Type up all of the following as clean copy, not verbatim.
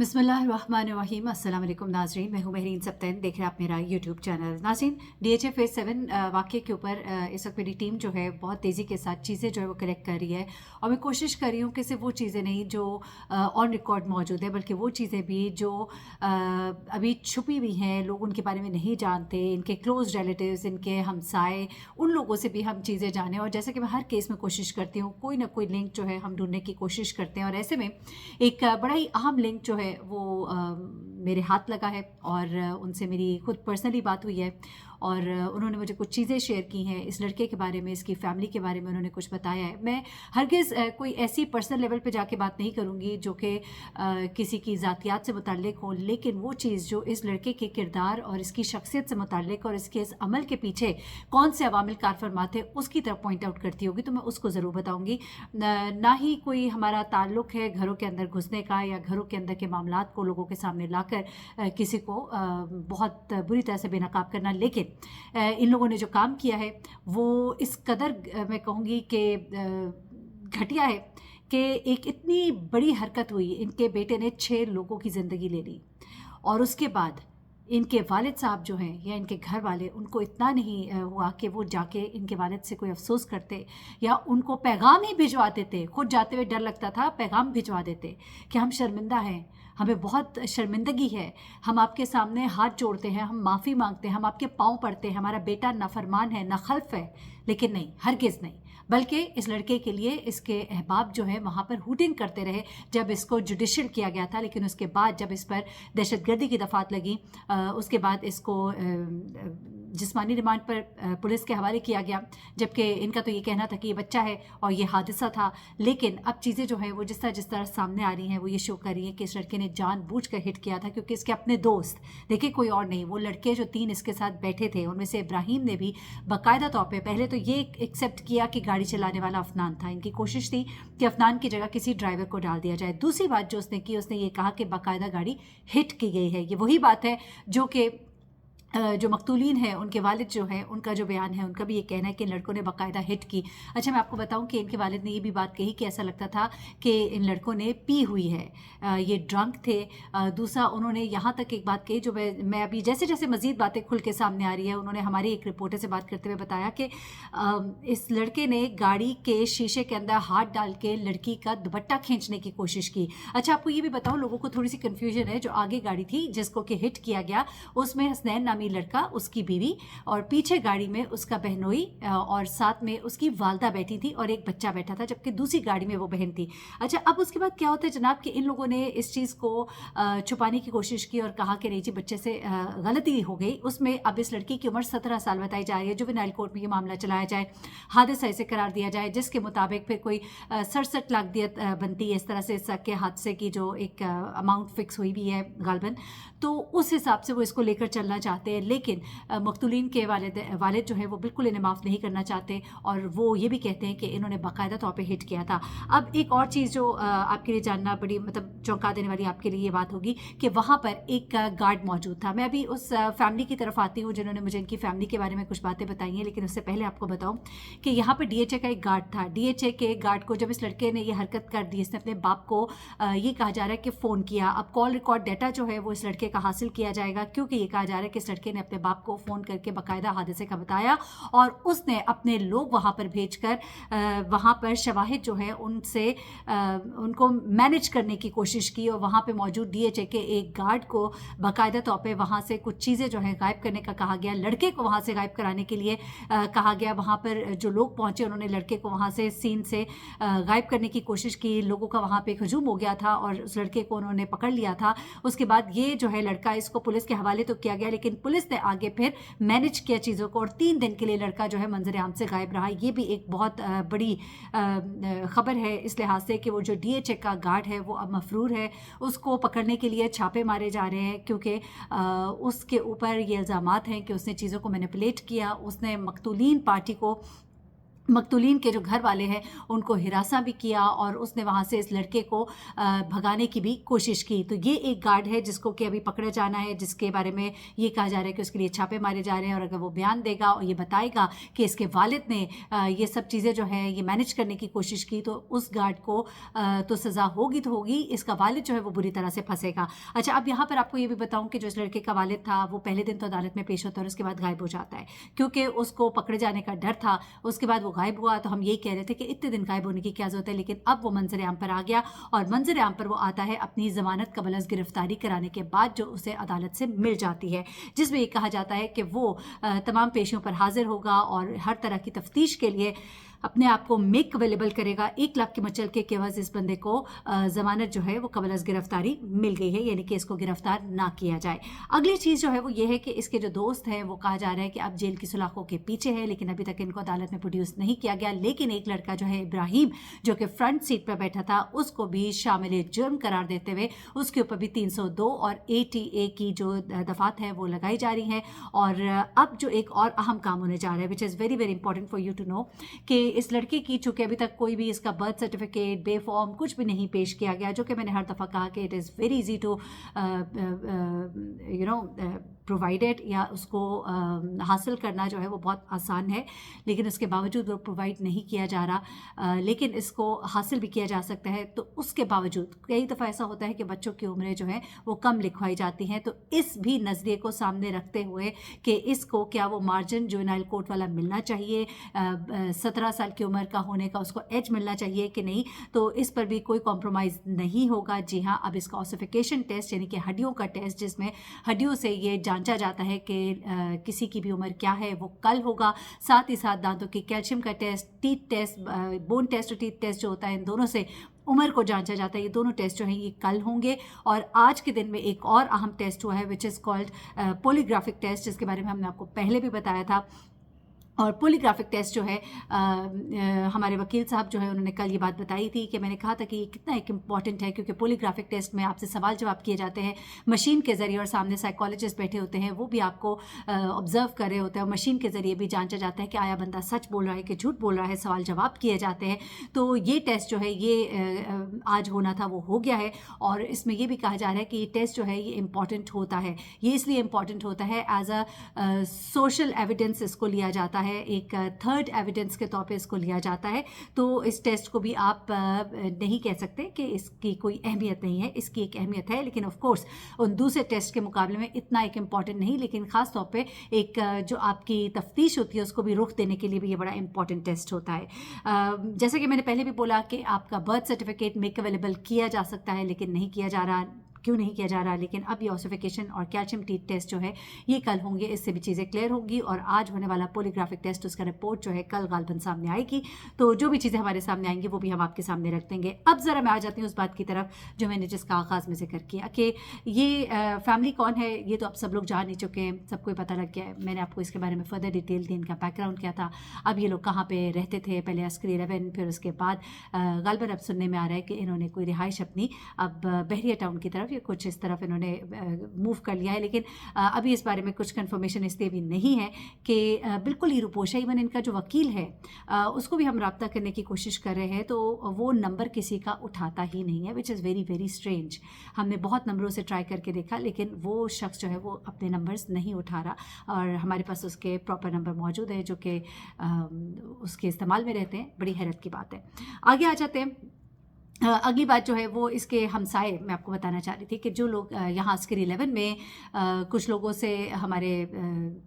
बिस्मिल्लाहिर्रहमानिर्रहीम। अस्सलाम वालेकुम नाज़रीन, मैं हूँ महरीन सब्तैन, देख रहे हैं आप मेरा यूट्यूब चैनल। नाज़रीन, DHA फेज़ 7 वाक़ये के ऊपर इस वक्त मेरी टीम जो है बहुत तेज़ी के साथ चीज़ें जो है वो कलेक्ट कर रही है और मैं कोशिश कर रही हूँ कि सिर्फ वो चीज़ें नहीं जो ऑन रिकॉर्ड मौजूद है, बल्कि वो चीज़ें भी जो अभी छुपी हुई हैं, लोग उनके बारे में नहीं जानते, इनके क्लोज़ रिलेटिव्स, इनके हमसाए, उन लोगों से भी हम चीज़ें जानें। और जैसे कि मैं हर केस में कोशिश करती हूँ, कोई ना कोई लिंक जो है हम ढूंढने की कोशिश करते हैं और ऐसे में एक बड़ा ही अहम लिंक जो है वो मेरे हाथ लगा है और उनसे मेरी खुद पर्सनली बात हुई है और उन्होंने मुझे कुछ चीज़ें शेयर की हैं इस लड़के के बारे में, इसकी फ़ैमिली के बारे में उन्होंने कुछ बताया है। मैं हरगिज़ कोई ऐसी पर्सनल लेवल पे जाके बात नहीं करूँगी जो कि किसी की ज़ातियात से मुताल्लिक हो, लेकिन वो चीज़ जो इस लड़के के किरदार और इसकी शख्सियत से मुताल्लिक और इसके इस अमल के पीछे कौन से अवामिल कार फरमा थे उसकी तरफ पॉइंट आउट करती होगी, तो मैं उसको ज़रूर बताऊँगी। ना ही कोई हमारा ताल्लुक़ है घरों के अंदर घुसने का या घरों के अंदर के मामलात को लोगों के सामने लाकर किसी को बहुत बुरी तरह से बेनकाब करना, लेकिन इन लोगों ने जो काम किया है वो इस कदर मैं कहूँगी कि घटिया है कि एक इतनी बड़ी हरकत हुई, इनके बेटे ने 6 लोगों की ज़िंदगी ले ली और उसके बाद इनके वालिद साहब जो हैं या इनके घर वाले, उनको इतना नहीं हुआ कि वो जाके इनके वालिद से कोई अफसोस करते या उनको पैगाम ही भिजवा देते। खुद जाते हुए डर लगता था, पैगाम भिजवा देते कि हम शर्मिंदा हैं, हमें बहुत शर्मिंदगी है, हम आपके सामने हाथ जोड़ते हैं, हम माफ़ी मांगते हैं, हम आपके पाँव पड़ते हैं, हमारा बेटा नाफरमान है, नाखल्फ है। लेकिन नहीं, हरगिज़ नहीं, बल्कि इस लड़के के लिए इसके अहबाब जो है वहाँ पर हूटिंग करते रहे जब इसको जुडिशल किया गया था। लेकिन उसके बाद जब इस पर दहशतगर्दी की दफ़ात लगी, उसके बाद इसको जिस्मानी रिमांड पर पुलिस के हवाले किया गया, जबकि इनका तो ये कहना था कि ये बच्चा है और ये हादसा था। लेकिन अब चीज़ें जो है वो जिस तरह सामने आ रही हैं वो ये शो कर रही हैं कि इस लड़के ने जानबूझकर हिट किया था, क्योंकि इसके अपने दोस्त, देखिए कोई और नहीं, वो लड़के जो 3 इसके साथ बैठे थे उनमें से इब्राहिम ने भी बाकायदा तौर पर पहले तो ये एक्सेप्ट किया कि गाड़ी चलाने वाला अफनान था। इनकी कोशिश थी कि अफनान की जगह किसी ड्राइवर को डाल दिया जाए। दूसरी बात जो उसने की, उसने ये कहा कि बाकायदा गाड़ी हिट की गई है। ये वही बात है जो कि जो मकतूलीन हैं उनके वालिद जो हैं उनका जो बयान है, उनका भी ये कहना है कि इन लड़कों ने बाकायदा हिट की। अच्छा, मैं आपको बताऊं कि इनके वालिद ने ये भी बात कही कि ऐसा लगता था कि इन लड़कों ने पी हुई है, ये ड्रंक थे। दूसरा, उन्होंने यहाँ तक एक बात कही जो मैं अभी जैसे जैसे मज़ीद बातें खुल के सामने आ रही है, उन्होंने हमारी एक रिपोर्टर से बात करते हुए बताया कि इस लड़के ने गाड़ी के शीशे के अंदर हाथ डाल के लड़की का दुपट्टा खींचने की कोशिश की। अच्छा, आपको ये भी बताऊँ, लोगों को थोड़ी सी कन्फ्यूजन है, जो आगे गाड़ी थी जिसको कि हिट किया गया उसमें हसनैन लड़का, उसकी बीवी और पीछे गाड़ी में उसका बहनोई और साथ में उसकी वालदा बैठी थी और एक बच्चा बैठा था, जबकि दूसरी गाड़ी में वो बहन थी। अच्छा, अब उसके बाद क्या होता है जनाब कि इन लोगों ने इस चीज़ को छुपाने की कोशिश की और कहा कि नहीं जी, बच्चे से गलती हो गई। उसमें अब इस लड़की की उम्र 17 साल बताई जा रही है। जुवेनाइल कोर्ट में ये मामला चलाया जाए, हादसा इसे करार दिया जाए, जिसके मुताबिक फिर कोई 67 लाख दियत बनती है इस तरह से इसके हादसे की जो एक अमाउंट फिक्स हुई भी है गालबन, तो उस हिसाब से वो इसको लेकर चलना चाहते हैं। लेकिन मकतूलीन के वालिद जो है वो बिल्कुल इन्हें माफ़ नहीं करना चाहते और वो ये भी कहते हैं कि इन्होंने बाकायदा तौर पे हिट किया था। अब एक और चीज़ जो आपके लिए जानना बड़ी मतलब चौंका देने वाली आपके लिए ये बात होगी कि वहाँ पर एक गार्ड मौजूद था। मैं अभी उस फैमिली की तरफ आती हूँ जिन्होंने मुझे इनकी फैमिली के बारे में कुछ बातें बताई हैं, लेकिन उससे पहले आपको बताऊँ कि यहाँ पर DHA का एक गार्ड था। DHA के गार्ड को जब इस लड़के ने ये हरकत कर दी, इसने अपने बाप को ये कहा जा रहा है कि फ़ोन किया। अब कॉल रिकॉर्ड डाटा जो है वो इस लड़के का हासिल किया जाएगा, क्योंकि ये कहा जा रहा है कि इस लड़के ने अपने बाप को फ़ोन करके बाकायदा हादसे का बताया और उसने अपने लोग वहाँ पर भेजकर वहाँ पर शवाहिद जो है उनसे उनको मैनेज करने की कोशिश की और वहाँ पे मौजूद DHA के एक गार्ड को बाकायदा तौर पे वहाँ से कुछ चीज़ें जो है गायब करने का कहा गया। लड़के को वहाँ से गायब कराने के लिए कहा गया। वहाँ पर जो लोग पहुँचे उन्होंने लड़के को वहाँ से सीन से गायब करने की कोशिश की। लोगों का वहाँ पे हजूम हो गया था और उस लड़के को उन्होंने पकड़ लिया था। उसके बाद ये जो है लड़का, इसको पुलिस के हवाले तो किया गया, लेकिन पुलिस ने आगे फिर मैनेज किया चीज़ों को और 3 दिन के लिए लड़का जो है मंजर आम से गायब रहा। ये भी एक बहुत बड़ी ख़बर है इस लिहाज से कि वो जो DHA का गार्ड है वो अब मफरूर है। उसको पकड़ने के लिए छापे मारे जा रहे हैं, क्योंकि उसके ऊपर ये इल्ज़ामात हैं कि उसने चीज़ों को मैनिपुलेट किया, उसने मकतूलीन पार्टी को मकतूलीन के जो घर वाले हैं उनको हिरासा भी किया और उसने वहाँ से इस लड़के को भगाने की भी कोशिश की। तो ये एक गार्ड है जिसको कि अभी पकड़ा जाना है, जिसके बारे में ये कहा जा रहा है कि उसके लिए छापे मारे जा रहे हैं, और अगर वो बयान देगा और ये बताएगा कि इसके वालिद ने ये सब चीज़ें जो है ये मैनेज करने की कोशिश की, तो उस गार्ड को तो सज़ा होगी तो होगी, इसका वालिद जो है वो बुरी तरह से फंसेगा। अच्छा, अब यहाँ पर आपको ये भी बताऊँ कि जो इस लड़के का वालिद था वो पहले दिन तो अदालत में पेश होता है और उसके बाद गायब हो जाता है, क्योंकि उसको पकड़े जाने का डर था। उसके बाद वो गायब हुआ, तो हम यही कह रहे थे कि इतने दिन गायब होने की क्या जरूरत है, लेकिन अब वो मंजर आम पर आ गया, और मंजर आम पर वो आता है अपनी जमानत कबल गिरफ्तारी कराने के बाद, जो उसे अदालत से मिल जाती है, जिसमें ये कहा जाता है कि वो तमाम पेशियों पर हाजिर होगा और हर तरह की तफ्तीश के लिए अपने आप को मेक अवेलेबल करेगा। 1 लाख की मचल के एवज इस बंदे को ज़मानत जो है वो कबल गिरफ्तारी मिल गई है, यानी कि इसको गिरफ्तार ना किया जाए। अगली चीज़ जो है वो ये है कि इसके जो दोस्त हैं वो कहा जा रहा है कि अब जेल की सुलाखों के पीछे है, लेकिन अभी तक इनको अदालत में प्रोड्यूस नहीं किया गया। लेकिन एक लड़का जो है इब्राहिम, जो कि फ्रंट सीट पर बैठा था, उसको भी शामिल जुर्म करार देते हुए उसके ऊपर भी 302 और ATA की जो दफात है वो लगाई जा रही हैं। और अब जो एक और अहम काम होने जा रहा है, which is very very important for you to know, कि इस लड़के की, चूंकि अभी तक कोई भी इसका बर्थ सर्टिफिकेट, बे फॉर्म कुछ भी नहीं पेश किया गया, जो कि मैंने हर दफ़ा कहा कि it is very easy to provided, या उसको हासिल करना जो है वो बहुत आसान है, लेकिन उसके बावजूद वो प्रोवाइड नहीं किया जा रहा। लेकिन इसको हासिल भी किया जा सकता है। तो उसके बावजूद कई दफ़ा ऐसा होता है कि बच्चों की उम्रें जो हैं वो कम लिखवाई जाती हैं। तो इस भी नज़रिए को सामने रखते हुए कि इसको क्या वो मार्जिन जुवेनाइल कोर्ट वाला मिलना चाहिए, 17 साल की उम्र का होने का उसको एज मिलना चाहिए कि नहीं, तो इस पर भी कोई कॉम्प्रोमाइज़ नहीं होगा। जी हाँ, अब इसका ऑसिफिकेशन टेस्ट, यानी कि हड्डियों का टेस्ट, जिसमें हड्डियों से ये जांचा जाता है कि किसी की भी उम्र क्या है, वो कल होगा। साथ ही साथ दांतों की कैल्शियम का test, teeth test, bone test और टीथ टेस्ट जो होता है, इन दोनों से उम्र को जांचा जाता है। ये दोनों टेस्ट जो हैं ये कल होंगे। और आज के दिन में एक और अहम टेस्ट हुआ है which is called polygraphic test, जिसके बारे में हमने आपको पहले भी बताया था। और पॉलीग्राफिक टेस्ट जो है हमारे वकील साहब जो है उन्होंने कल ये बात बताई थी कि मैंने कहा था कि ये कितना एक इम्पॉर्टेंट है, क्योंकि पॉलीग्राफिक टेस्ट में आपसे सवाल जवाब किए जाते हैं मशीन के ज़रिए, और सामने साइकोलॉजिस्ट बैठे होते हैं, वो भी आपको ऑब्जर्व कर रहे होते हैं, और मशीन के ज़रिए भी जांचा जाता है कि आया बंदा सच बोल रहा है कि झूठ बोल रहा है, सवाल जवाब किए जाते हैं। तो ये टेस्ट जो है ये आज होना था, वो हो गया है। और इसमें ये भी कहा जा रहा है कि ये टेस्ट जो है ये इम्पॉर्टेंट होता है। ये इसलिए इम्पॉर्टेंट होता है एज अ सोशल एविडेंस इसको लिया जाता है, एक थर्ड एविडेंस के तौर पे इसको लिया जाता है। तो इस टेस्ट को भी आप नहीं कह सकते कि इसकी कोई अहमियत नहीं है, इसकी एक अहमियत है, लेकिन ऑफ कोर्स उन दूसरे टेस्ट के मुकाबले में इतना एक इम्पॉर्टेंट नहीं, लेकिन ख़ास तौर पे एक जो आपकी तफ्तीश होती है उसको भी रुख देने के लिए भी ये बड़ा इंपॉर्टेंट टेस्ट होता है। जैसे कि मैंने पहले भी बोला कि आपका बर्थ सर्टिफिकेट मेक अवेलेबल किया जा सकता है, लेकिन नहीं किया जा रहा। क्यों नहीं किया जा रहा? लेकिन अब ये ऑसिफिकेशन और कैल्शियम टीथ टेस्ट जो है ये कल होंगे, इससे भी चीज़ें क्लियर होगी। और आज होने वाला पॉलीग्राफिक टेस्ट, उसका रिपोर्ट जो है कल गालबन सामने आएगी। तो जो भी चीज़ें हमारे सामने आएंगी वो भी हम आपके सामने रख देंगे। अब ज़रा मैं आ जाती हूँ उस बात की तरफ जो मैंने जिसका आगाज़ में जिक्र किया कि ये फैमिली कौन है। ये तो आप सब लोग जान ही चुके हैं, सबको पता लग गया है। मैंने आपको इसके बारे में फर्दर डिटेल दी, इनका बैकग्राउंड क्या था, अब ये लोग कहाँ पर रहते थे, पहले अस्करी 11, फिर उसके बाद गालबन अब सुनने में आ रहा है कि इन्होंने कोई रिहाइश अपनी अब बहरिया टाउन की तरफ या कुछ इस तरफ इन्होंने मूव कर लिया है। लेकिन अभी इस बारे में कुछ कंफर्मेशन इसलिए भी नहीं है कि बिल्कुल ही रुपोशा, इवन इनका जो वकील है उसको भी हम रब्ता करने की कोशिश कर रहे हैं, तो वो नंबर किसी का उठाता ही नहीं है, which is very very strange. हमने बहुत नंबरों से ट्राई करके देखा, लेकिन वो शख्स जो है वो अपने नंबर्स नहीं उठा रहा, और हमारे पास उसके प्रॉपर नंबर मौजूद है जो कि उसके इस्तेमाल में रहते हैं। बड़ी हैरत की बात है। आगे आ जाते हैं। अगली बात जो है वो इसके हमसाए मैं आपको बताना चाह रही थी कि जो लोग यहाँ अस्करी 11 में कुछ लोगों से हमारे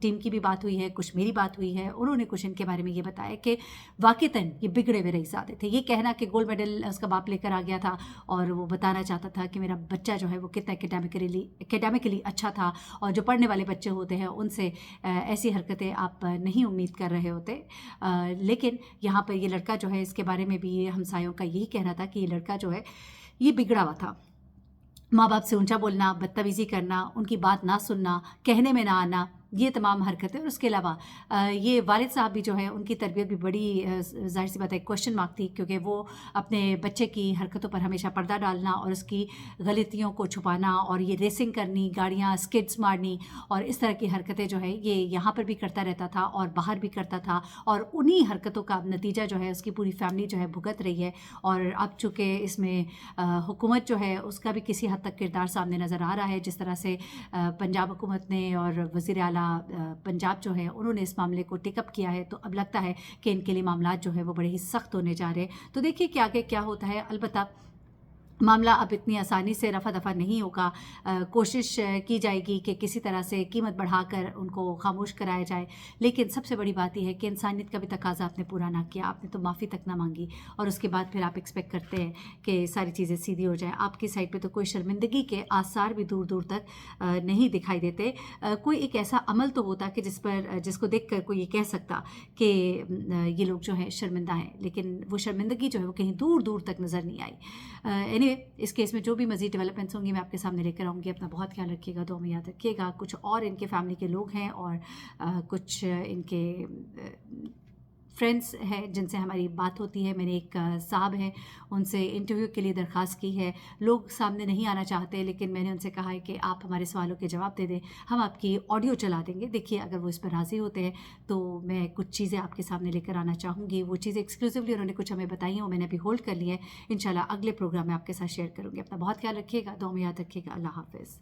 टीम की भी बात हुई है, कुछ मेरी बात हुई है, उन्होंने कुछ इनके बारे में ये बताया कि वाक़तन ये बिगड़े हुए रईसादे थे। ये कहना कि गोल्ड मेडल उसका बाप लेकर आ गया था और वो बताना चाहता था कि मेरा बच्चा जो है वो कितना एकेडमिकली अच्छा था, और जो पढ़ने वाले बच्चे होते हैं उनसे ऐसी हरकतें आप नहीं उम्मीद कर रहे होते। लेकिन यहाँ पर ये लड़का जो है इसके बारे में भी हमसायों का यही कहना था कि ये का जो है ये बिगड़ा हुआ था। माँ बाप से ऊंचा बोलना, बदतमीजी करना, उनकी बात ना सुनना, कहने में ना आना, یہ تمام حرکتیں، اور اس کے علاوہ یہ والد صاحب بھی جو ہے ان کی تربیت بھی بڑی ظاہر سی بات ہے کوشچن مارک تھی، کیونکہ وہ اپنے بچے کی حرکتوں پر ہمیشہ پردہ ڈالنا اور اس کی غلطیوں کو چھپانا، اور یہ ریسنگ کرنی، گاڑیاں اسکڈس مارنی اور اس طرح کی حرکتیں جو ہے یہ یہاں پر بھی کرتا رہتا تھا اور باہر بھی کرتا تھا، اور انہی حرکتوں کا نتیجہ جو ہے اس کی پوری فیملی جو ہے بھگت رہی ہے۔ اور اب چونکہ اس میں حکومت جو ہے اس کا بھی کسی حد تک کردار سامنے نظر آ رہا ہے، جس طرح سے پنجاب حکومت نے اور وزیر اعلیٰ پنجاب جو ہے انہوں نے اس معاملے کو ٹیک اپ کیا ہے، تو اب لگتا ہے کہ ان کے لیے معاملات جو ہے وہ بڑے ہی سخت ہونے جا رہے ہیں۔ تو دیکھیے کہ آگے کیا ہوتا ہے۔ البتہ معاملہ اب اتنی آسانی سے رفع دفع نہیں ہوگا، کوشش کی جائے گی کہ کسی طرح سے قیمت بڑھا کر ان کو خاموش کرایا جائے، لیکن سب سے بڑی بات یہ ہے کہ انسانیت کا بھی تقاضا آپ نے پورا نہ کیا، آپ نے تو معافی تک نہ مانگی، اور اس کے بعد پھر آپ ایکسپیکٹ کرتے ہیں کہ ساری چیزیں سیدھی ہو جائیں۔ آپ کی سائڈ پہ تو کوئی شرمندگی کے آثار بھی دور دور تک نہیں دکھائی دیتے۔ کوئی ایک ایسا عمل تو ہوتا کہ جس کو دیکھ کر کوئی یہ کہہ سکتا کہ یہ لوگ جو ہیں شرمندہ ہیں، لیکن وہ شرمندگی جو ہے وہ کہیں دور دور تک نظر نہیں آئی۔ اس کیس میں جو بھی مزید ڈیولپمنٹس ہوں گی میں آپ کے سامنے لے کر آؤں گی۔ اپنا بہت خیال رکھیے گا، دعا میں یاد رکھیے گا۔ کچھ اور ان کے فیملی کے لوگ ہیں اور کچھ ان کے فرینڈس ہیں جن سے ہماری بات ہوتی ہے۔ میں نے ایک صاحب ہیں ان سے انٹرویو کے لیے درخواست کی ہے، لوگ سامنے نہیں آنا چاہتے، لیکن میں نے ان سے کہا ہے کہ آپ ہمارے سوالوں کے جواب دے دیں، ہم آپ کی آڈیو چلا دیں گے۔ دیکھیے اگر وہ اس پر راضی ہوتے ہیں تو میں کچھ چیزیں آپ کے سامنے لے کر آنا چاہوں گی۔ وہ چیزیں ایکسکلوسیولی انہوں نے کچھ ہمیں بتائی ہیں، وہ میں نے ابھی ہولڈ کر لی ہے، انشاءاللہ اگلے پروگرام میں آپ کے ساتھ شیئر کروں گی۔ اپنا بہت خیال رکھیے گا، دعا میں یاد رکھیے گا۔ اللہ حافظ۔